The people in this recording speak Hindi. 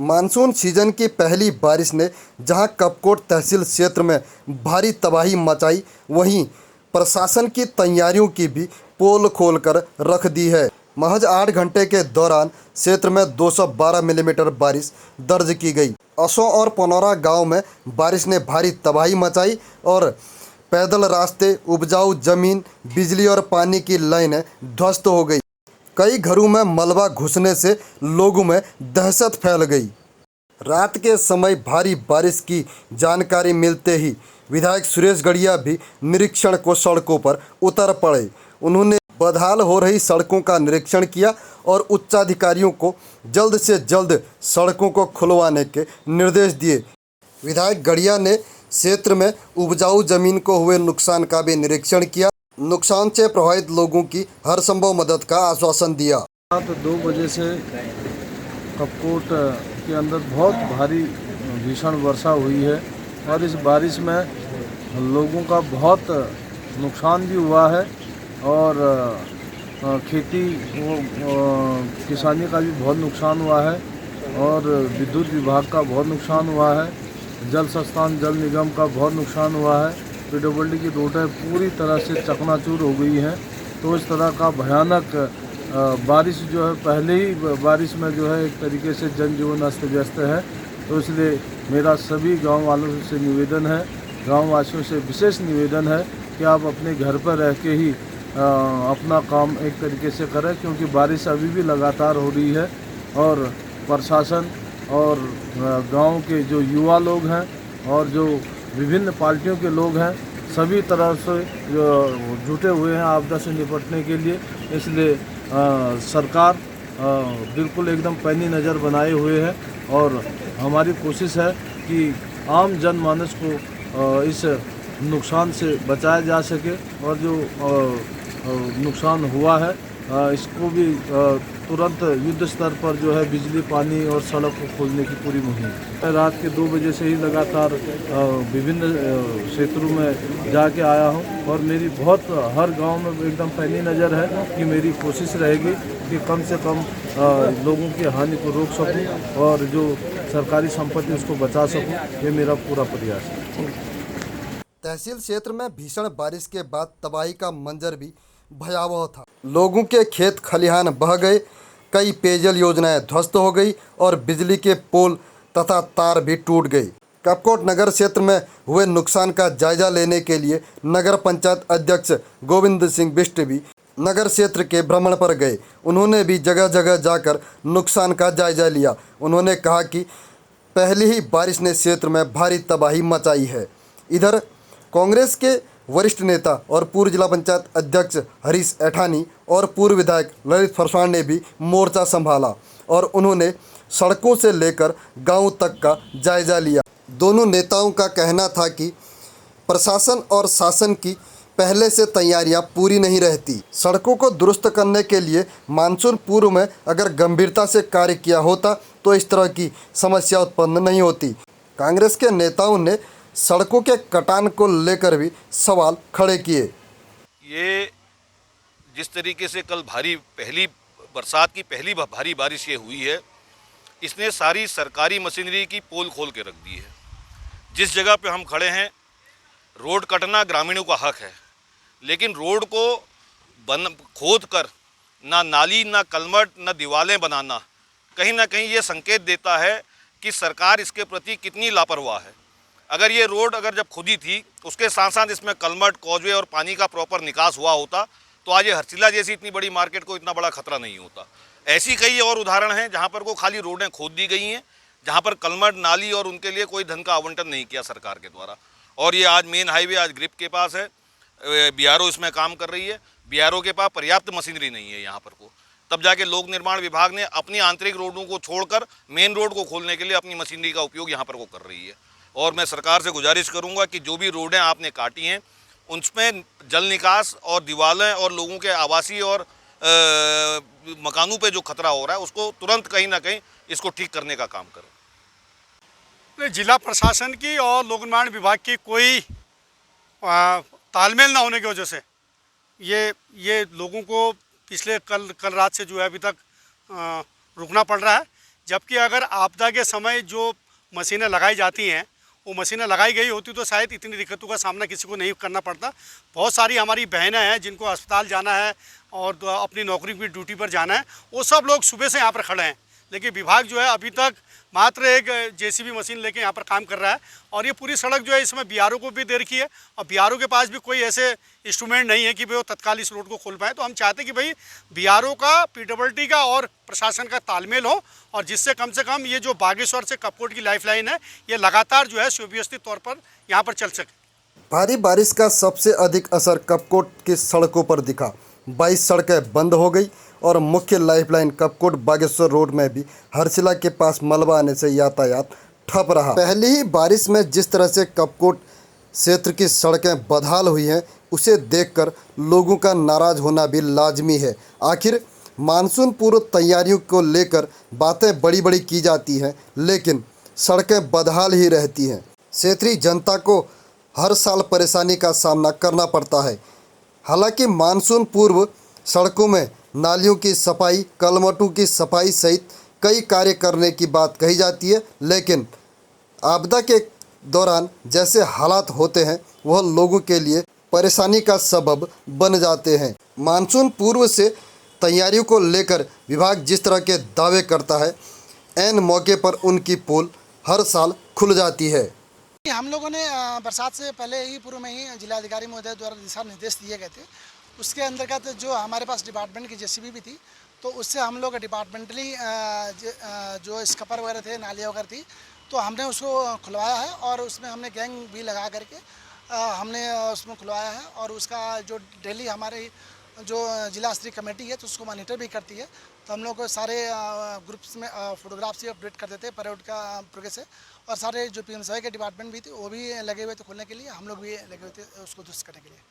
मानसून सीजन की पहली बारिश ने जहां कपकोट तहसील क्षेत्र में भारी तबाही मचाई, वहीं प्रशासन की तैयारियों की भी पोल खोलकर रख दी है। महज 8 घंटे के दौरान क्षेत्र में 212 मिलीमीटर बारिश दर्ज की गई। असो और पनौरा गांव में बारिश ने भारी तबाही मचाई और पैदल रास्ते, उपजाऊ जमीन, बिजली और पानी की लाइनें ध्वस्त हो गई। कई घरों में मलबा घुसने से लोगों में दहशत फैल गई। रात के समय भारी बारिश की जानकारी मिलते ही विधायक सुरेश गढ़िया भी निरीक्षण को सड़कों पर उतर पड़े। उन्होंने बदहाल हो रही सड़कों का निरीक्षण किया और उच्चाधिकारियों को जल्द से जल्द सड़कों को खुलवाने के निर्देश दिए। विधायक गढ़िया ने क्षेत्र में उपजाऊ जमीन को हुए नुकसान का भी निरीक्षण किया। नुकसान से प्रभावित लोगों की हर संभव मदद का आश्वासन दिया। रात 2 बजे से कपकोट के अंदर बहुत भारी भीषण वर्षा हुई है और इस बारिश में लोगों का बहुत नुकसान भी हुआ है और खेती किसानी का भी बहुत नुकसान हुआ है और विद्युत विभाग का बहुत नुकसान हुआ है, जल संस्थान जल निगम का बहुत नुकसान हुआ है। पीडब्ल्यूडी की रोडें पूरी तरह से चकनाचूर हो गई हैं। तो इस तरह का भयानक बारिश जो है, पहले ही बारिश में जो है एक तरीके से जनजीवन अस्त व्यस्त है। तो इसलिए मेरा सभी गांव वालों से निवेदन है, गांव वासियों से विशेष निवेदन है कि आप अपने घर पर रह के ही अपना काम एक तरीके से करें, क्योंकि बारिश अभी भी लगातार हो रही है और प्रशासन और गांव के जो युवा लोग हैं और जो विभिन्न पार्टियों के लोग हैं, सभी तरह से जुटे हुए हैं आपदा से निपटने के लिए। इसलिए सरकार बिल्कुल एकदम पैनी नज़र बनाए हुए है और हमारी कोशिश है कि आम जनमानस को इस नुकसान से बचाया जा सके और जो नुकसान हुआ है इसको भी तुरंत युद्ध स्तर पर जो है बिजली, पानी और सड़क को खोलने की पूरी मुहिम। रात के 2 बजे से ही लगातार विभिन्न क्षेत्रों में जाके आया हूं और मेरी बहुत हर गांव में एकदम पैनी नज़र है कि मेरी कोशिश रहेगी कि कम से कम लोगों की हानि को रोक सकूं और जो सरकारी संपत्ति उसको बचा सकूं, ये मेरा पूरा प्रयास है। तहसील क्षेत्र में भीषण बारिश के बाद तबाही का मंजर भी भयावह था। लोगों के खेत खलिहान बह गए, कई पेयजल योजनाएं ध्वस्त हो गई और बिजली के पोल तथा तार भी टूट गए। कपकोट नगर क्षेत्र में हुए नुकसान का जायजा लेने के लिए नगर पंचायत अध्यक्ष गोविंद सिंह बिष्ट भी नगर क्षेत्र के भ्रमण पर गए। उन्होंने भी जगह जगह जाकर नुकसान का जायजा लिया। उन्होंने कहा कि पहली ही बारिश ने क्षेत्र में भारी तबाही मचाई है। इधर कांग्रेस के वरिष्ठ नेता और पूर्व जिला पंचायत अध्यक्ष हरीश ऐठानी और पूर्व विधायक ललित फरसाण ने भी मोर्चा संभाला और उन्होंने सड़कों से लेकर गांव तक का जायजा लिया। दोनों नेताओं का कहना था कि प्रशासन और शासन की पहले से तैयारियां पूरी नहीं रहती। सड़कों को दुरुस्त करने के लिए मानसून पूर्व में अगर गंभीरता से कार्य किया होता तो इस तरह की समस्या उत्पन्न नहीं होती। कांग्रेस के नेताओं ने सड़कों के कटान को लेकर भी सवाल खड़े किए। ये जिस तरीके से कल पहली बरसात की पहली भारी बारिश ये हुई है, इसने सारी सरकारी मशीनरी की पोल खोल के रख दी है। जिस जगह पे हम खड़े हैं, रोड कटना ग्रामीणों का हक है, लेकिन रोड को खोद कर ना नाली, ना कलमट, ना दीवारें बनाना कहीं ना कहीं ये संकेत देता है कि सरकार इसके प्रति कितनी लापरवाह है। अगर ये रोड जब खुदी थी, उसके साथ साथ इसमें कलमट, कॉजवे और पानी का प्रॉपर निकास हुआ होता तो आज ये हरसिला जैसी इतनी बड़ी मार्केट को इतना बड़ा खतरा नहीं होता। ऐसी कई और उदाहरण हैं जहाँ पर को खाली रोडें खोद दी गई हैं, जहाँ पर कलमट, नाली और उनके लिए कोई धन का आवंटन नहीं किया सरकार के द्वारा। और ये आज मेन हाईवे आज ग्रिप के पास है, BRO इसमें काम कर रही है। BRO के पास पर्याप्त मशीनरी नहीं है यहाँ पर को, तब जाके लोक निर्माण विभाग ने अपनी आंतरिक रोडों को छोड़कर मेन रोड को खोलने के लिए अपनी मशीनरी का उपयोग यहाँ पर को कर रही है। और मैं सरकार से गुजारिश करूंगा कि जो भी रोडें आपने काटी हैं उनमें जल निकास और दीवारें और लोगों के आवासीय और मकानों पे जो खतरा हो रहा है उसको तुरंत कहीं ना कहीं इसको ठीक करने का काम करें। जिला प्रशासन की और लोक निर्माण विभाग की कोई तालमेल ना होने की वजह से ये लोगों को पिछले कल रात से जो है अभी तक रुकना पड़ रहा है। जबकि अगर आपदा के समय जो मशीनें लगाई जाती हैं वो मशीनें लगाई गई होती तो शायद इतनी दिक्कतों का सामना किसी को नहीं करना पड़ता। बहुत सारी हमारी बहनें हैं जिनको अस्पताल जाना है और अपनी नौकरी की ड्यूटी पर जाना है, वो सब लोग सुबह से यहाँ पर खड़े हैं, लेकिन विभाग जो है अभी तक मात्र एक जेसीबी मशीन लेके यहाँ पर काम कर रहा है। और ये पूरी सड़क जो है इसमें बीआरओ को भी दे रखी है और बीआरओ के पास भी कोई ऐसे इंस्ट्रूमेंट नहीं है कि भाई वो तत्काल इस रोड को खोल पाए। तो हम चाहते हैं कि भाई बीआरओ का, पीडब्ल्यूडी का और प्रशासन का तालमेल हो और जिससे कम से कम ये जो बागेश्वर से कपकोट की लाइफलाइन है ये लगातार जो है सुव्यवस्थित तौर पर यहाँ पर चल सके। भारी बारिश का सबसे अधिक असर कपकोट की सड़कों पर दिखा। 22 सड़कें बंद हो गई और मुख्य लाइफलाइन कपकोट बागेश्वर रोड में भी हरसिला के पास मलबा आने से यातायात ठप रहा। पहली ही बारिश में जिस तरह से कपकोट क्षेत्र की सड़कें बदहाल हुई हैं उसे देखकर लोगों का नाराज होना भी लाजमी है। आखिर मानसून पूर्व तैयारियों को लेकर बातें बड़ी बड़ी की जाती हैं लेकिन सड़कें बदहाल ही रहती हैं। क्षेत्रीय जनता को हर साल परेशानी का सामना करना पड़ता है। हालांकि मानसून पूर्व सड़कों में नालियों की सफाई, कलमटों की सफाई सहित कई कार्य करने की बात कही जाती है, लेकिन आपदा के दौरान जैसे हालात होते हैं वह लोगों के लिए परेशानी का सबब बन जाते हैं। मानसून पूर्व से तैयारियों को लेकर विभाग जिस तरह के दावे करता है, ऐन मौके पर उनकी पोल हर साल खुल जाती है। हम लोगों ने बरसात से पहले ही पूर्व में ही जिलाधिकारी महोदय द्वारा दिशा निर्देश दिए गए थे। उसके अंतर्गत जो हमारे पास डिपार्टमेंट की जेसीबी भी थी तो उससे हम लोग डिपार्टमेंटली जो स्कपर वगैरह थे, नालियाँ वगैरह थी, तो हमने उसको खुलवाया है और उसमें हमने गैंग भी लगा करके हमने उसमें खुलवाया है। और उसका जो डेली हमारे जो जिला स्तरीय कमेटी है तो उसको मॉनिटर भी करती है। तो हम लोग सारे ग्रुप्स में फोटोग्राफ से अपडेट कर देते हैं परेड का प्रोग्रेस है। और सारे जो पीएमसीआई के डिपार्टमेंट भी थे वो भी लगे हुए थे खोलने के लिए, हम लोग भी लगे हुए थे उसको दुरुस्त करने के लिए।